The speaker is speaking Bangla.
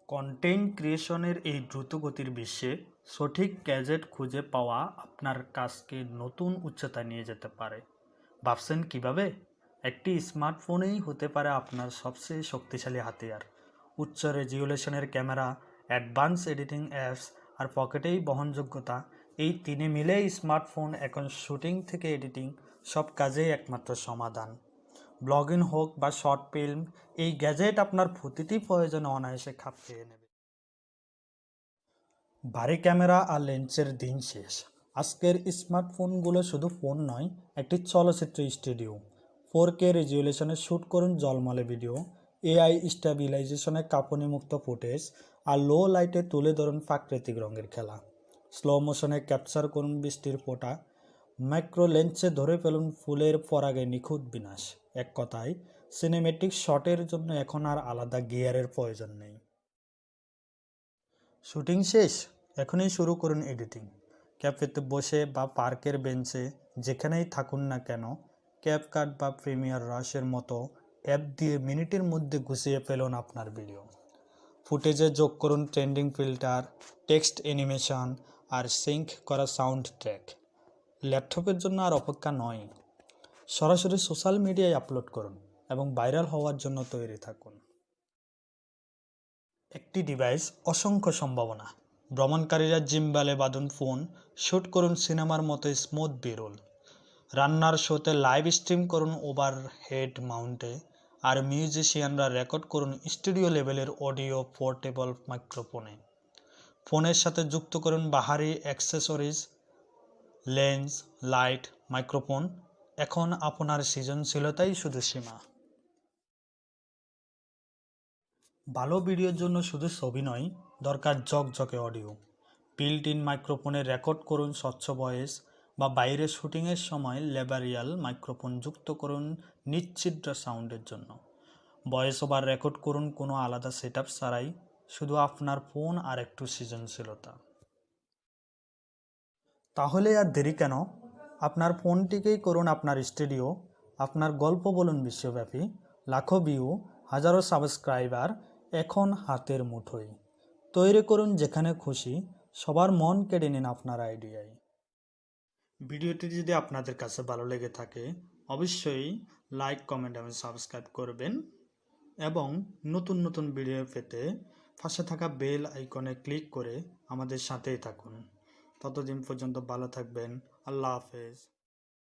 কন্টেন্ট ক্রিয়েশনের এই দ্রুতগতির বিশ্বে সঠিক গ্যাজেট খুঁজে পাওয়া আপনার কাজকে নতুন উচ্চতায় নিয়ে যেতে পারে। ভাবছেন কিভাবে? একটি স্মার্টফোনেই হতে পারে আপনার সবচেয়ে শক্তিশালী হাতিয়ার। উচ্চ রেজুলেশনের ক্যামেরা, অ্যাডভান্স এডিটিং অ্যাপস আর পকেটেই বহনযোগ্যতা, এই তিনে মিলেই স্মার্টফোন এখন শুটিং থেকে এডিটিং সব কাজেই একমাত্র সমাধান। ব্লগিং হোক বা শর্ট ফিল্ম, এই গ্যাজেট আপনার প্রতিটি প্রয়োজনে অনায়াসে খাপ খেয়ে নেবে। ভারী ক্যামেরা আর লেন্সের দিন শেষ। আজকের স্মার্টফোনগুলো শুধু ফোন নয়, একটি চলচ্চিত্র স্টুডিও। 4K রেজুলেশনে শ্যুট করুন ঝলমলে ভিডিও, AI স্ট্যাবিলাইজেশনে কাঁপুনিমুক্ত ফুটেজ আর লো লাইটে তুলে ধরুন প্রাকৃতিক রঙের খেলা। স্লো মোশনে ক্যাপচার করুন বৃষ্টির ফোঁটা, মাইক্রো লেন্সে ধরে ফেলুন ফুলের পরাগে নিখুঁত বিনাশ। এক কথায়, সিনেমেটিক শটের জন্য এখন আর আলাদা গিয়ারের প্রয়োজন নেই। শুটিং শেষ, এখনই শুরু করুন এডিটিং। ক্যাফেতে বসে বা পার্কের বেঞ্চে, যেখানেই থাকুন না কেন, ক্যাপকাট বা প্রিমিয়ার রাশের মতো অ্যাপ দিয়ে মিনিটের মধ্যে গুছিয়ে ফেলুন আপনার ভিডিও। ফুটেজে যোগ করুন ট্রেন্ডিং ফিল্টার, টেক্সট অ্যানিমেশন আর সিঙ্ক করা সাউন্ড ট্র্যাক। ল্যাপটপের জন্য আর অপেক্ষা নয়, সরাসরি সোশ্যাল মিডিয়ায় আপলোড করুন এবং ভাইরাল হওয়ার জন্য তৈরি থাকুন। একটি ডিভাইস, অসংখ্য সম্ভাবনা। ভ্রমণকারীরা জিম্বালে বাঁধুন ফোন, শ্যুট করুন সিনেমার মতো স্মুথ বিরল। রান্নার শোতে লাইভ স্ট্রিম করুন ওভারহেড মাউন্টে, আর মিউজিশিয়ানরা রেকর্ড করুন স্টুডিও লেভেলের অডিও পোর্টেবল মাইক্রোফোনে। ফোনের সাথে যুক্ত করুন বাহারি অ্যাক্সেসরিজ, লেন্স, লাইট, মাইক্রোফোন। এখন আপনার সৃজনশীলতাই শুধু সীমা। ভালো ভিডিওর জন্য শুধু ছবি নয়, দরকার ঝকঝকে অডিও। বিল্ট ইন মাইক্রোফোনে রেকর্ড করুন স্বচ্ছ ভয়েস, বা বাইরে শুটিংয়ের সময় লেবারিয়াল মাইক্রোফোন যুক্ত করুন নিশ্চিদ্র সাউন্ডের জন্য। ভয়েস ওভার রেকর্ড করুন কোনো আলাদা সেটআপ ছাড়াই, শুধু আপনার ফোন আর একটু সৃজনশীলতা। তাহলে আর দেরি কেন? আপনার ফোনটিকেই করুন আপনার স্টুডিও। আপনার গল্প বলুন বিশ্বব্যাপী। লাখো ভিউ, হাজারো সাবস্ক্রাইবার এখন হাতের মুঠোয়। তৈরি করুন যেখানে খুশি, সবার মন কেড়ে নিন আপনার আইডিয়ায়। ভিডিওটি যদি আপনাদের কাছে ভালো লেগে থাকে, অবশ্যই লাইক, কমেন্ট এবং সাবস্ক্রাইব করবেন, এবং নতুন নতুন ভিডিও পেতে পাশে থাকা বেল আইকনে ক্লিক করে আমাদের সাথেই থাকুন। ততদিন পর্যন্ত ভালো থাকবেন। আল্লাহ হাফেজ।